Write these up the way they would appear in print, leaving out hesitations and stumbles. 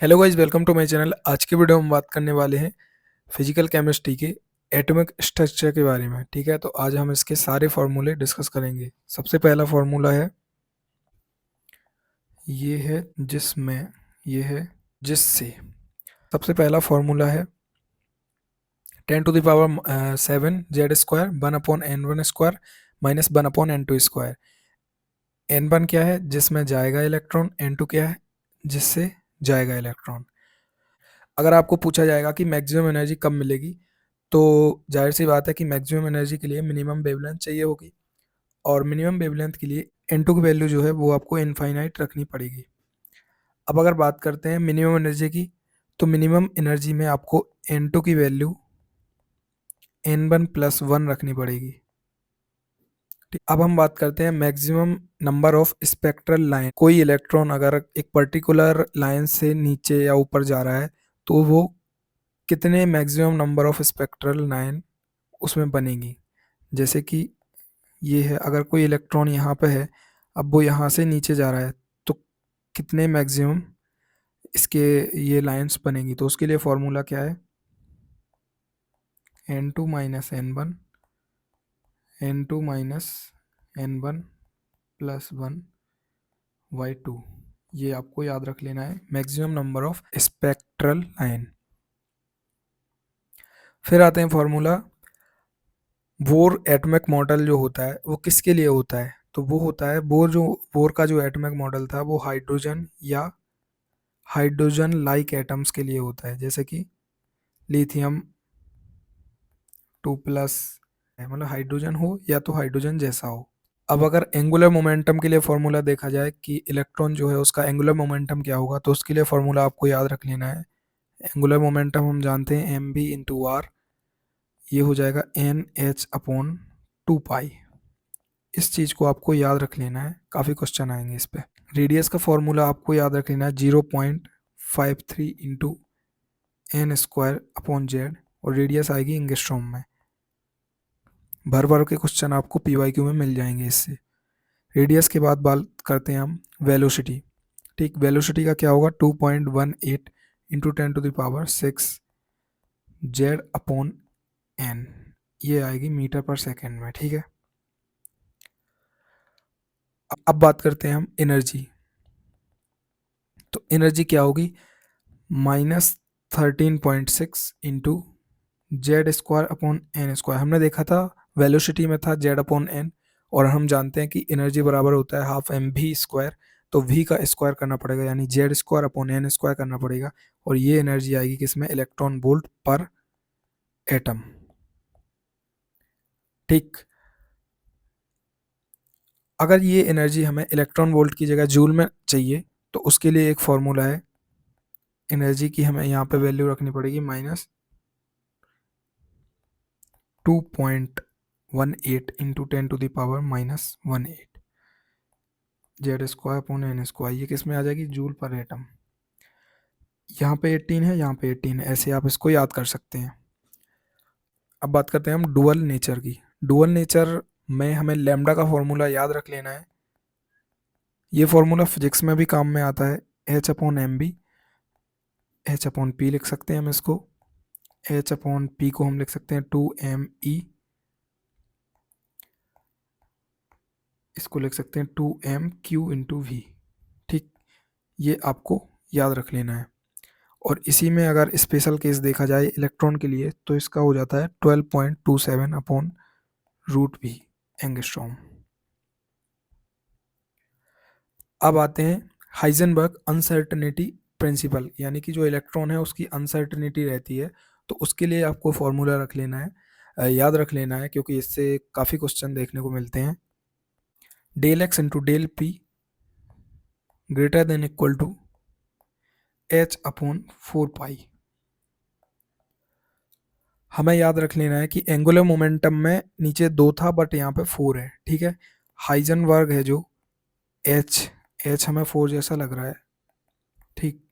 Hello guys, welcome to my channel. आज के video में हम बात करने वाले हैं फिजिकल केमिस्ट्री के एटॉमिक स्ट्रक्चर के बारे में। ठीक है, तो आज हम इसके सारे फार्मूले डिस्कस करेंगे। सबसे पहला फार्मूला है, ये है जिसमें, ये है जिससे। सबसे पहला फार्मूला है 10⁻7 Z square 1/n1 square minus 1/n2 square. n1 क्या है? जिसमें जाएगा इलेक्ट्रॉन। n2 क्या है? जिससे जाएगा इलेक्ट्रॉन। अगर आपको पूछा जाएगा कि मैक्सिमम एनर्जी कब मिलेगी, तो जाहिर सी बात है कि मैक्सिमम एनर्जी के लिए मिनिमम वेवलेंथ चाहिए होगी, और मिनिमम वेवलेंथ के लिए n2 की वैल्यू जो है वो आपको इनफाइनाइट रखनी पड़ेगी। अब अगर बात करते हैं मिनिमम एनर्जी की, तो मिनिमम एनर्जी में आपको n2 की वैल्यू n1+1 रखनी पड़ेगी। ठीक, अब हम बात करते हैं maximum number of spectral line. कोई इलेक्ट्रॉन अगर एक पर्टिकुलर लाइन से नीचे या ऊपर जा रहा है, तो वो कितने maximum number of spectral line उसमें बनेगी। जैसे कि ये है, अगर कोई इलेक्ट्रॉन यहाँ पे है, अब वो यहाँ से नीचे जा रहा है, तो कितने मैक्सिमम इसके ये लाइंस बनेगी। तो उसके लिए फॉर्मूला क्या है? n2 minus n1, n2 minus n1 plus 1/2। ये आपको याद रख लेना है, maximum number of spectral line. फिर आते हैं फॉर्मूला, बोर एटॉमिक मॉडल जो होता है वो किसके लिए होता है? तो वो होता है, बोर का जो एटॉमिक मॉडल था वो हाइड्रोजन या हाइड्रोजन लाइक एटम्स के लिए होता है, जैसे कि लिथियम 2+, मतलब हाइड्रोजन हो या तो हाइड्रोजन जैसा हो। अब अगर एंगुलर मोमेंटम के लिए फॉर्मूला देखा जाए कि इलेक्ट्रॉन जो है उसका एंगुलर मोमेंटम क्या होगा, तो उसके लिए फॉर्मूला आपको याद रख लेना है। एंगुलर मोमेंटम हम जानते हैं mv/r, ये हो जाएगा NH/2π। इस चीज़ को आपको याद रख लेना है, काफ़ी क्वेश्चन आएंगे इस पे। रेडियस का फॉर्मूला आपको याद रख लेना है 0.53 इंटू n² अपॉन z, और रेडियस आएगी एंगस्ट्रॉम में। भर भर के क्वेश्चन आपको PYQ में मिल जाएंगे इससे। रेडियस के बाद बात करते हैं हम वेलोसिटी। ठीक, वेलोसिटी का क्या होगा? 2.18 इंटू 10⁻6 z/n, ये आएगी मीटर पर सेकेंड में। ठीक है, अब बात करते हैं हम एनर्जी। तो एनर्जी क्या होगी? -13.6 इंटू z² अपॉन n²। हमने देखा था वेलोसिटी में था z/n, और हम जानते हैं कि एनर्जी बराबर होता है हाफ mv²। तो v का स्क्वायर करना पड़ेगा, यानी z²अपॉन n² करना पड़ेगा, और ये एनर्जी आएगी किसमें? इलेक्ट्रॉन वोल्ट पर एटम। ठीक, अगर ये एनर्जी हमें इलेक्ट्रॉन वोल्ट की जगह जूल में चाहिए, तो उसके लिए एक फॉर्मूला है। एनर्जी की हमें यहाँ पे वैल्यू रखनी पड़ेगी -2.18 इंटू 10⁻⁻18 z²अपॉन n²। ये किस में आ जाएगी? जूल पर एटम। यहाँ पे 18 है, यहाँ पे 18 है, ऐसे आप इसको याद कर सकते हैं। अब बात करते हैं हम डुअल नेचर की। डुअल नेचर में हमें लैम्डा का फॉर्मूला याद रख लेना है। ये फॉर्मूला फिजिक्स में भी काम में आता है। h/mb, h/p लिख सकते हैं हम इसको। h/p को हम लिख सकते हैं 2me, इसको लिख सकते हैं 2m/q इंटू वी। ठीक, ये आपको याद रख लेना है। और इसी में अगर स्पेशल केस देखा जाए इलेक्ट्रॉन के लिए, तो इसका हो जाता है 12.27/√v एंगस्ट्रॉम। अब आते हैं हाइजेनबर्ग अनसर्टेनिटी प्रिंसिपल, यानी कि जो इलेक्ट्रॉन है उसकी अनसर्टेनिटी रहती है, तो उसके लिए आपको फॉर्मूला रख लेना है, याद रख लेना है, क्योंकि इससे काफ़ी क्वेश्चन देखने को मिलते हैं। del x into del p greater than equal to h/4π। हमें याद रख लेना है कि एंगुलर मोमेंटम में नीचे 2 था, बट यहाँ पे 4 है। ठीक है, हाइजेनबर्ग है जो h, हमें 4 जैसा लग रहा है। ठीक,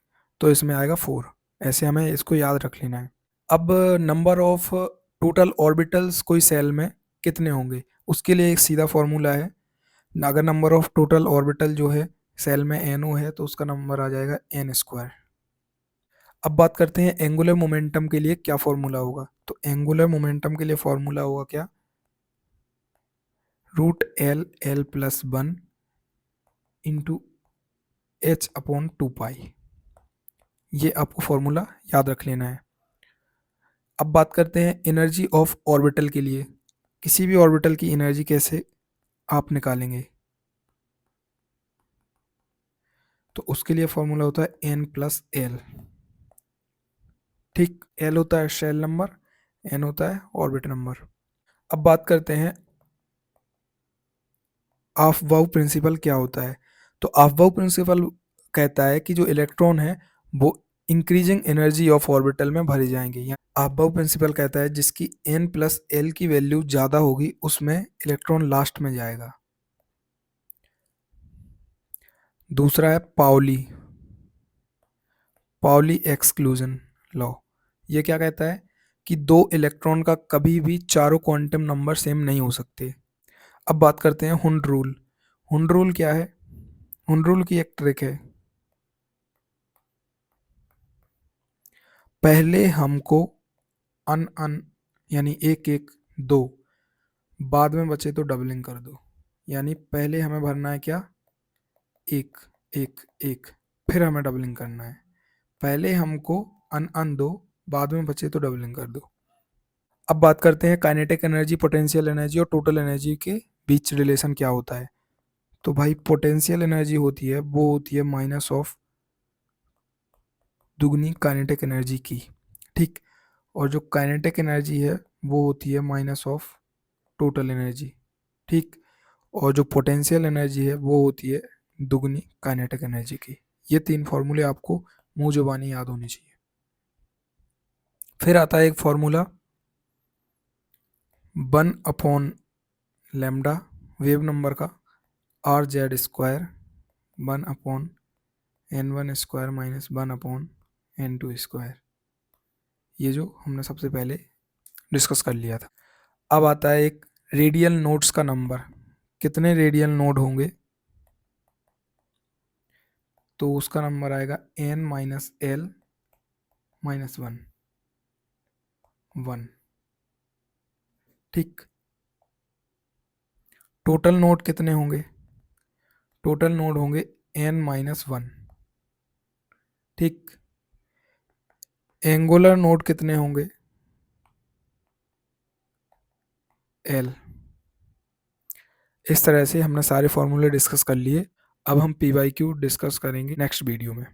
तो इसमें आएगा 4, ऐसे हमें इसको याद रख लेना है। अब नंबर ऑफ टोटल ऑर्बिटल्स कोई सेल में कितने होंगे, उसके लिए एक सीधा फॉर्मूला है। अगर नंबर ऑफ टोटल ऑर्बिटल जो है सेल में NO है, तो उसका नंबर आ जाएगा n²। अब बात करते हैं एंगुलर मोमेंटम के लिए क्या फॉर्मूला होगा। तो एंगुलर मोमेंटम के लिए फॉर्मूला होगा क्या, √L+1 इंटू h/2 पाई। ये आपको फॉर्मूला याद रख लेना है। अब बात करते हैं एनर्जी ऑफ ऑर्बिटल के लिए। किसी भी ऑर्बिटल की एनर्जी कैसे आप निकालेंगे, तो उसके लिए फॉर्मूला होता है n+l। ठीक, l होता है शेल नंबर, n होता है ऑर्बिट नंबर। अब बात करते हैं अफबाउ प्रिंसिपल क्या होता है। तो अफबाउ प्रिंसिपल कहता है कि जो इलेक्ट्रॉन है वो इंक्रीजिंग एनर्जी ऑफ ऑर्बिटल में भरे जाएंगे। या अफबाउ प्रिंसिपल कहता है जिसकी n+l की वैल्यू ज़्यादा होगी उसमें इलेक्ट्रॉन लास्ट में जाएगा। दूसरा है पाउली पाउली एक्सक्लूजन लॉ। ये क्या कहता है कि दो इलेक्ट्रॉन का कभी भी चारों क्वांटम नंबर सेम नहीं हो सकते। अब बात करते हैं हुंड रूल। हुंड रूल क्या है, हुंड रूल की एक ट्रिक है, पहले हमको अन अन यानी एक एक दो, बाद में बचे तो डबलिंग कर दो। यानी पहले हमें भरना है क्या, एक एक एक, फिर हमें डबलिंग करना है। पहले हमको अन अन दो, बाद में बचे तो डबलिंग कर दो। अब बात करते हैं काइनेटिक एनर्जी, पोटेंशियल एनर्जी और टोटल एनर्जी के बीच रिलेशन क्या होता है। तो भाई पोटेंशियल एनर्जी होती है वो होती है माइनस ऑफ दुगनी काइनेटिक एनर्जी की। ठीक, और जो काइनेटिक एनर्जी है वो होती है माइनस ऑफ टोटल एनर्जी। ठीक, और जो पोटेंशियल एनर्जी है वो होती है दुगनी काइनेटिक एनर्जी की। ये तीन फार्मूले आपको मुंह जुबानी याद होनी चाहिए। फिर आता है एक फार्मूला 1/λ वेव नंबर का, r/z² 1/n1² माइनस 1/n2²। ये जो हमने सबसे पहले डिस्कस कर लिया था। अब आता है एक रेडियल नोड्स का नंबर, कितने रेडियल नोड होंगे, तो उसका नंबर आएगा n-l-1 ठीक। टोटल नोड कितने होंगे, टोटल नोड होंगे n-1 ठीक। एंगुलर नोड कितने होंगे, l। इस तरह से हमने सारे फॉर्मूले डिस्कस कर लिए। अब हम पी वाई क्यू डिस्कस करेंगे नेक्स्ट वीडियो में।